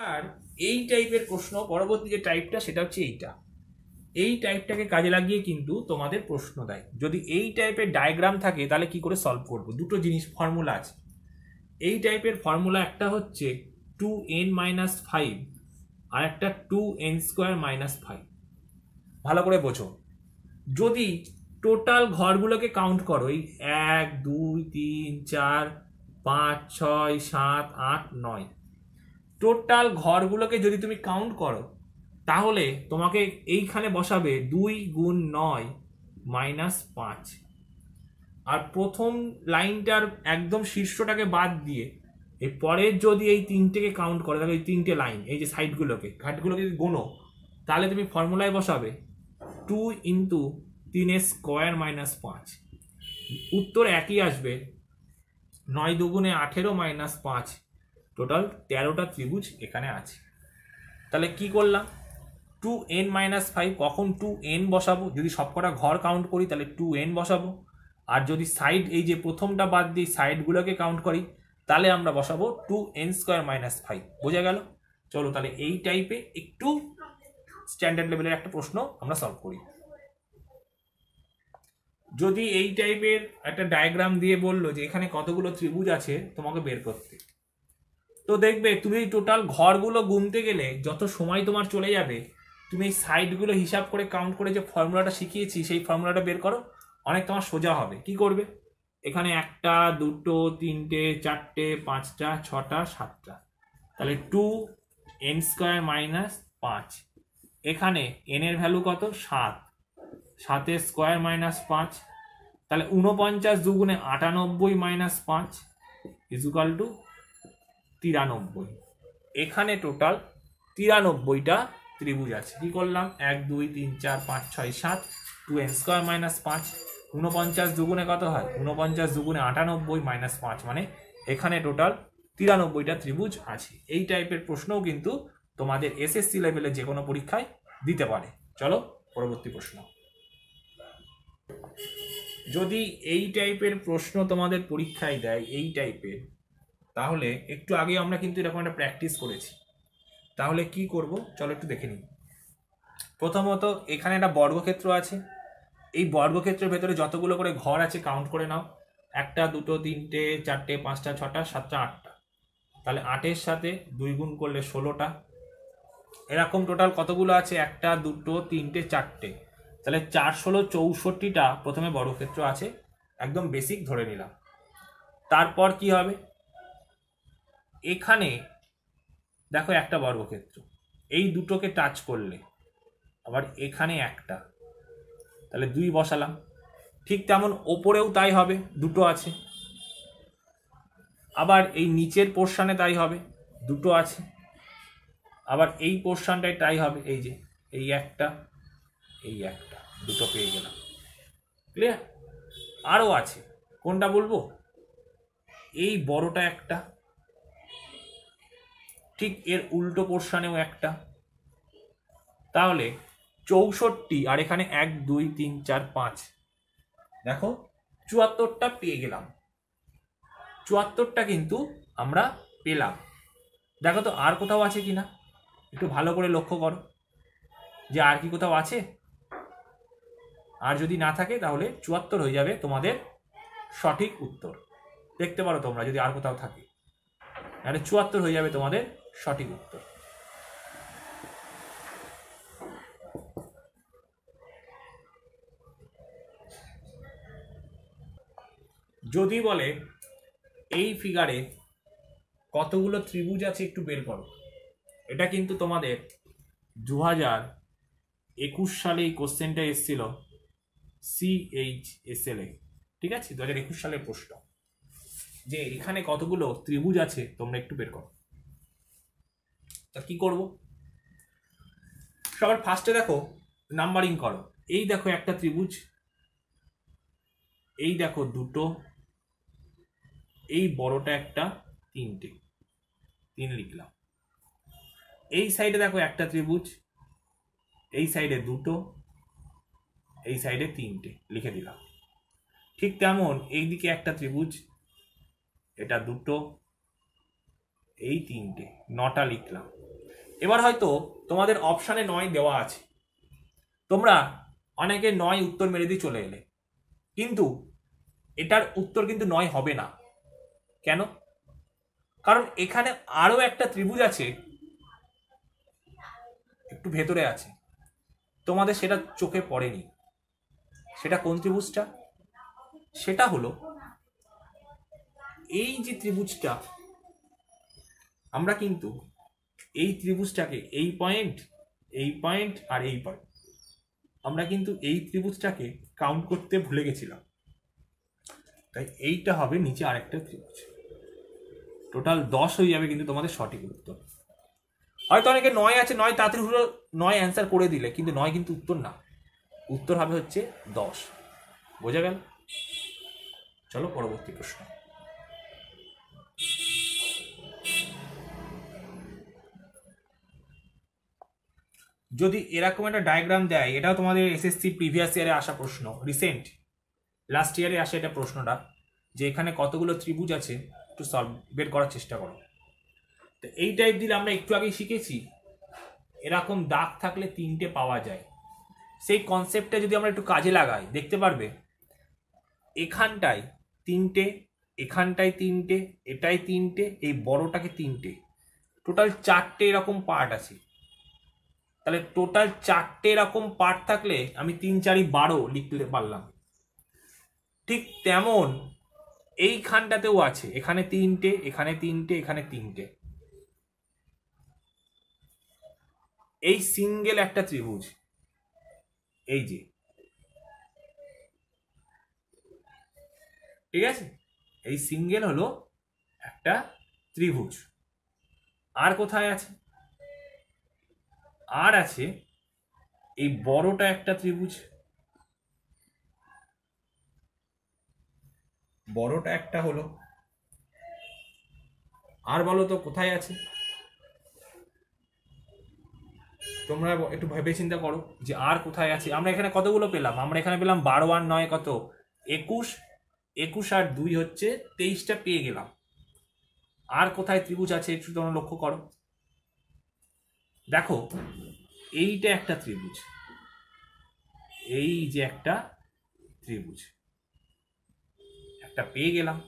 আর এই টাইপের প্রশ্ন পরবর্তী যে টাইপটা সেটা হচ্ছে এইটা। এই টাইপটাকে কাজে লাগিয়ে কিন্তু তোমাদের প্রশ্ন দেয়। যদি এই টাইপের ডায়াগ্রাম থাকে তাহলে কি করে সলভ করব? দুটো জিনিস ফর্মুলা আছে। এই টাইপের ফর্মুলা একটা হচ্ছে 2n-5 আর একটা 2n² - 5। ভালো করে বোঝো। যদি টোটাল ঘরগুলোকে কাউন্ট করো, এই 1 2 3 4 5 6 7 8 9, টোটাল ঘরগুলোকে যদি তুমি কাউন্ট করো তাহলে তোমাকে এইখানে বসাবে 2 গুণ 9 মাইনাস 5। আর প্রথম লাইনটার একদম শীর্ষটাকে বাদ দিয়ে এই পরের যদি এই তিনটেকে কাউন্ট করো, তাহলে এই তিনটে লাইন, এই যে সাইডগুলোকে ঘাটগুলোকে যদি গোনো তাহলে তুমি ফর্মুলায় বসাবে 2 ইন্টু 3² - 5। উত্তর একই আসবে, 9 দুগুণে 18 মাইনাস 5, টোটাল 13টা ত্রিভুজ এখানে আছে। তাহলে কি করলাম? 2n-5 কখন 2n বসাবো? যদি সবকটা ঘর কাউন্ট করি তাহলে 2n বসাবো। আর যদি সাইড এই যে প্রথমটা বাদ দিই সাইডগুলোকে কাউন্ট করি তাহলে আমরা বসাবো 2n² - 5। বোঝা গেল? চলো তাহলে এই টাইপে একটু স্ট্যান্ডার্ড লেভেলের একটা প্রশ্ন আমরা সলভ করি। যদি এই টাইপের একটা ডায়াগ্রাম দিয়ে বললো যে এখানে কতগুলো ত্রিভুজ আছে তোমাকে বের করতে, তো দেখবে তুমি টোটাল ঘরগুলো গুনতে গেলে যত সময় তোমার চলে যাবে, তুমি এই সাইডগুলো হিসাব করে কাউন্ট করে যে ফর্মুলাটা শিখিয়েছি সেই ফর্মুলাটা বের করো, অনেক তোমার সোজা হবে। কি করবে? এখানে 1 2 3 4 5 6 7টা, তাহলে 2n² - 5। এখানে n এর ভ্যালু কত? 7, 7 স্কোয়ার মাইনাস 5, তাহলে 49 দুগুণে 98 - 5 ইজুকাল টু 93। এখানে টোটাল 93টা ত্রিভুজ আছে। কি করলাম? 1 2 3 4 5 6 7, 2n² - 5। 49 দুগুণে কত হয়? 49 দুগুণে 98 - 5, মানে এখানে টোটাল 93টা ত্রিভুজ আছে। এই টাইপের প্রশ্নও কিন্তু তোমাদের এসএসসি লেভেলে যে কোনো পরীক্ষায় দিতে পারে। চলো পরবর্তী প্রশ্ন। যদি এই টাইপের প্রশ্ন তোমাদের পরীক্ষায় দেয় এই টাইপের, তাহলে একটু আগে আমরা কিন্তু এরকম একটা প্র্যাকটিস করেছি। তাহলে কি করব চলো একটু দেখে নিই। প্রথমত এখানে একটা বর্গক্ষেত্র আছে। এই বর্গক্ষেত্রের ভেতরে যতগুলো করে ঘর আছে কাউন্ট করে নাও। 1 2 3 4 5 6 7 8টা, তাহলে 8-এর সাথে 2 গুণ করলে 16টা। এরকম টোটাল কতগুলো আছে? 1 2 3 4টে, তাহলে 4 16 64টা প্রথমে বর্গক্ষেত্র আছে, একদম বেসিক ধরে নিলাম। তারপর কি হবে? এখানে দেখো একটা বর্গক্ষেত্র, এই দুটোকে টাচ করলে আবার এখানে একটা, তাহলে 2 বসালাম। ঠিক তেমন ওপরেও তাই হবে, দুটো আছে। আবার এই নিচের পোর্শনে তাই হবে, দুটো আছে। আবার এই পোর্শনটায় তাই হবে, এই যে এই একটা এই একটা, দুটো পেয়ে গেলাম। ক্লিয়ার? আরও আছে, কোনটা বলবো? এই বড়টা একটা, ঠিক এর উল্টো পোর্শনেও একটা, তাহলে 64 আর এখানে 1 2 3 4 5, দেখো 74টা পেয়ে গেলাম। 74টা কিন্তু আমরা পেলাম। দেখো তো আর কোথাও আছে কিনা, একটু ভালো করে লক্ষ্য করো যে আর কি কোথাও আছে। আর যদি না থাকে তাহলে 74 হয়ে যাবে তোমাদের সঠিক উত্তর। দেখতে পারো তোমরা যদি আর কোথাও থাকে, তাহলে 74 হয়ে যাবে তোমাদের সঠিক উত্তর। যদি বলে এই ফিগারে কতগুলো ত্রিভুজ আছে একটু বের করো, এটা কিন্তু তোমাদের 2021 সালে এই কোশ্চেনটা এসেছিল CHSL এ। ঠিক আছে, 2021 সালের প্রশ্ন, যে এখানে কতগুলো ত্রিভুজ আছে তোমরা একটু বের করো। তা কি করব? সবার ফার্স্টে দেখো নাম্বারিং করো। এই দেখো একটা ত্রিভুজ, এই দেখো দুটো, এই বড়টা একটা, 3টে, 3 লিখলাম। এই সাইডে দেখো একটা ত্রিভুজ, এই সাইডে দুটো, এই সাইডে 3টে, লিখে দিলাম। ঠিক তেমন এইদিকে একটা ত্রিভুজ, এটা দুটো, এই 3টে, 9টা লিখলাম। এবার হয়তো তোমাদের অপশানে 9 দেওয়া আছে, তোমরা অনেকে 9 উত্তর মেরে দিয়ে চলে এলে, কিন্তু এটার উত্তর কিন্তু 9 হবে না। কেন? কারণ এখানে আরো একটা ত্রিভুজ আছে, একটু ভেতরে আছে, তোমাদের সেটা চোখে পড়েনি। সেটা কোন ত্রিভুজটা? সেটা হলো এই যে ত্রিভুজটা, আমরা কিন্তু এই ত্রিভুজটাকে এই পয়েন্ট, এই পয়েন্ট আর এই পয়েন্ট, আমরা কিন্তু এই ত্রিভুজটাকে কাউন্ট করতে ভুলে গেছিলাম। তাই এইটা হবে নিচে আরেকটা ত্রিভুজ। টোটাল 10 হয়ে যাবে কিন্তু তোমাদের সঠিক উত্তর। হয়তো অনেকে 9 আছে, 9 তাড়াতাড়ি হলো 9 অ্যান্সার করে দিলে, কিন্তু 9 কিন্তু উত্তর না, উত্তর হবে হচ্ছে 10। বোঝা গেল? চলো পরবর্তী প্রশ্ন। যদি এরকম একটা ডায়াগ্রাম দেয়, এটাও তোমাদের এসএসসি প্রিভিয়াস ইয়ারে আসা প্রশ্ন, রিসেন্ট লাস্ট ইয়ারে আসে এটা প্রশ্নটা, যে এখানে কতগুলো ত্রিভুজ আছে একটু সলভ বের করার চেষ্টা করো। তো এই টাইপ দিলে আমরা একটু আগেই শিখেছি এরকম দাগ থাকলে 3টে পাওয়া যায়। সেই কনসেপ্টটা যদি আমরা একটু কাজে লাগাই, দেখতে পারবে এখানটায় 3টে, এখানটায় 3টে, এটাই 3টে, এই বড়টাকে 3টে, টোটাল 4টে এরকম পার্ট আছে। তাহলে টোটাল 4টে এরকম পার্ট থাকলে আমি 3 4 12 লিখতে পারলাম। ঠিক তেমন এইখানটাতেও আছে, এখানে 3টে, এখানে 3টে, এখানে 3টে। এই সিঙ্গেল একটা ত্রিভুজ, এই যে, ঠিক আছে, এই সিঙ্গেল হলো একটা ত্রিভুজ। আর কোথায় আছে? আর আছে এই বড়টা একটা ত্রিভুজ, বড়টা একটা হলো। আর বলো তো কোথায় আছে? তোমরা একটু ভেবে চিন্তা করো যে আর কোথায় আছে। আমরা এখানে কতগুলো পেলাম? আমরা এখানে পেলাম 12 আর 9 কত? 21, 21 আর 2 হচ্ছে 23টা পেয়ে গেলাম। আর কোথায় ত্রিভুজ আছে একটু তোমরা লক্ষ্য করো। দেখো এইটা একটা ত্রিভুজ, এই যে একটা ত্রিভুজ, একটা পেয়ে গেলাম।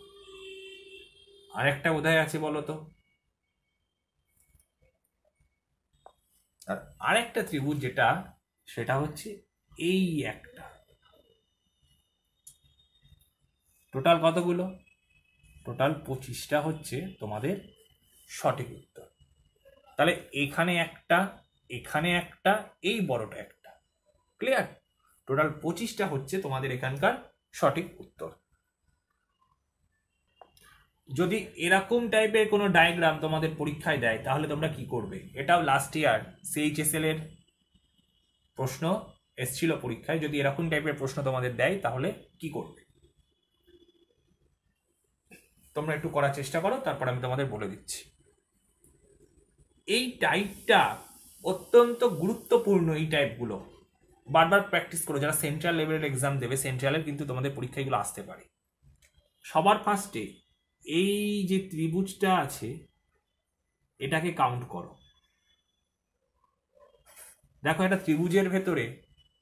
আর একটা কোথায় আছে বলো তো? আর আরেকটা ত্রিভুজ যেটা, সেটা হচ্ছে এই একটা। টোটাল কতগুলো? টোটাল 25টা হচ্ছে তোমাদের সঠিক উত্তর। তাহলে এখানে একটা, এখানে একটা, এই বড়টা একটা, ক্লিয়ার? টোটাল 25টা হচ্ছে তোমাদের এখানকার সঠিক উত্তর। যদি এরকম টাইপের কোনো ডায়াগ্রাম তোমাদের পরীক্ষায় দেয় তাহলে তোমরা কি করবে? এটাও লাস্ট ইয়ার সিএইচএসএল এর প্রশ্ন এসেছিল পরীক্ষায়। যদি এরকম টাইপের প্রশ্ন তোমাদের দেয় তাহলে কি করবে তোমরা একটু করার চেষ্টা করো, তারপর আমি তোমাদের বলে দিচ্ছি। এই টাইপটা অত্যন্ত গুরুত্বপূর্ণ, এই টাইপগুলো বারবার প্র্যাকটিস করো। যারা সেন্ট্রাল লেভেলের এক্সাম দেবে, সেন্ট্রালের কিন্তু তোমাদের পরীক্ষাগুলো আসতে পারে। সবার ফার্স্টে এই যে ত্রিভুজটা আছে এটাকে কাউন্ট করো। দেখো একটা ত্রিভুজের ভেতরে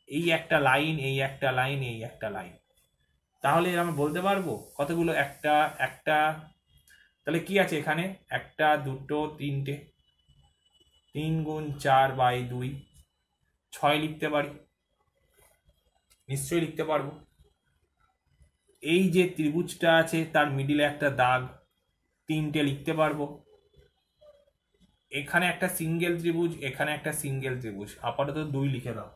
এই একটা লাইন, এই একটা লাইন, এই একটা লাইন, তাহলে আমরা বলতে পারবো কতগুলো? একটা, একটা, তাহলে কি আছে এখানে? একটা, দুটো, তিনটে, 3 গুণ 4 বাই 2, 6 লিখতে পারি, নিশ্চয়ই লিখতে পারবো। এই যে ত্রিভুজটা আছে তার মিডিলে একটা দাগ, 3টে লিখতে পারবো। এখানে একটা সিঙ্গেল ত্রিভুজ, এখানে একটা সিঙ্গেল ত্রিভুজ, আপাতত 2 লিখে দাও।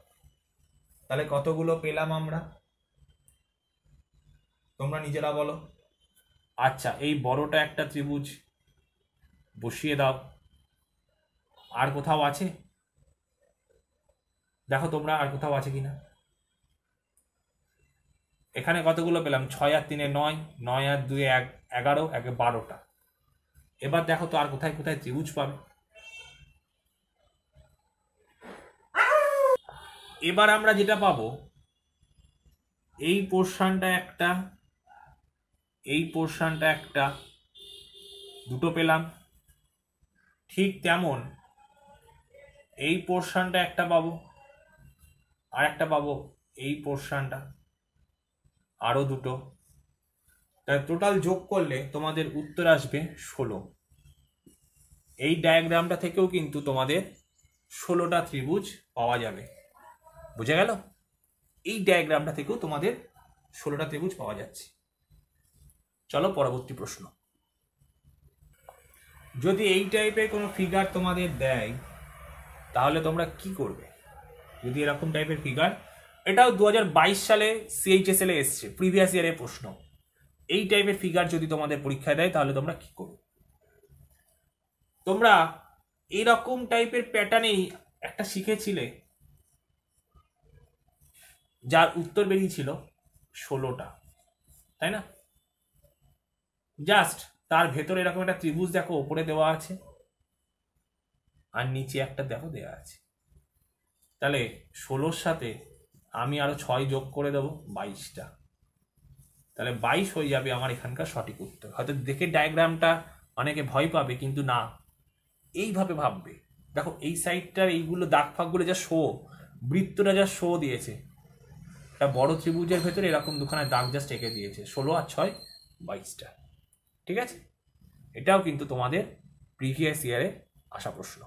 তাহলে কতগুলো পেলাম আমরা? তোমরা নিজেরা বলো। আচ্ছা, এই বড়টা একটা ত্রিভুজ, বসিয়ে দাও। আর কোথাও আছে? দেখো তোমরা আর কোথাও আছে কিনা। এখানে কতগুলো পেলাম? 6 আর 3 9, 9 আর 2 11, 12টা। এবার দেখো তো আর কোথায় কোথায় ত্রিভুজ পাবে। এবার আমরা যেটা পাবো, এই পোর্শনটা একটা, এই পোর্শনটা একটা, দুটো পেলাম। ঠিক তেমন এই পোর্শনটা একটা পাবো, আর একটা পাবো এই পোর্শনটা, আরো দুটো, তাই টোটাল যোগ করলে তোমাদের উত্তর আসবে 16। এই ডায়াগ্রামটা থেকেও কিন্তু তোমাদের 16টা ত্রিভুজ পাওয়া যাবে। বুঝে গেল? এই ডায়াগ্রামটা থেকেও তোমাদের 16টা ত্রিভুজ পাওয়া যাচ্ছে। চলো পরবর্তী প্রশ্ন। যদি এই টাইপের কোনো ফিগার তোমাদের দেয় তাহলে তোমরা কি করবে? যদি এরকম টাইপের ফিগার, এটাও 2022 সালে CHSL এ এসছে, প্রিভিয়াস ইয়ারের প্রশ্ন। এই টাইপের ফিগার যদি তোমাদের পরীক্ষায় দেয় তাহলে তোমরা কি করবে? তোমরা এরকম টাইপের প্যাটার্নেই একটা শিখেছিলে যার উত্তর বেরিয়েছিল 16টা, তাই না? জাস্ট তার ভেতরে এরকম একটা ত্রিভুজ দেখো ওপরে দেওয়া আছে, আর নিচে একটা দেখো দেওয়া আছে। তাহলে 16-র সাথে আমি আরো 6 যোগ করে দেবো, 22টা। তাহলে 22 হয়ে যাবে আমার এখানকার সঠিক উত্তর। হয়তো দেখে ডায়াগ্রামটা অনেকে ভয় পাবে, কিন্তু না, এইভাবে ভাববে। দেখো এই সাইডটার এইগুলো দাগ ফাগগুলো যা শো, বৃত্তটা যা শো দিয়েছে, একটা বড় ত্রিভুজের ভেতরে এরকম দুখানা দাগ জাস্ট এঁকে দিয়েছে, 16 আর 6 22টা। ঠিক আছে? এটাও কিন্তু তোমাদের প্রিভিয়াস ইয়ারে আসা প্রশ্ন।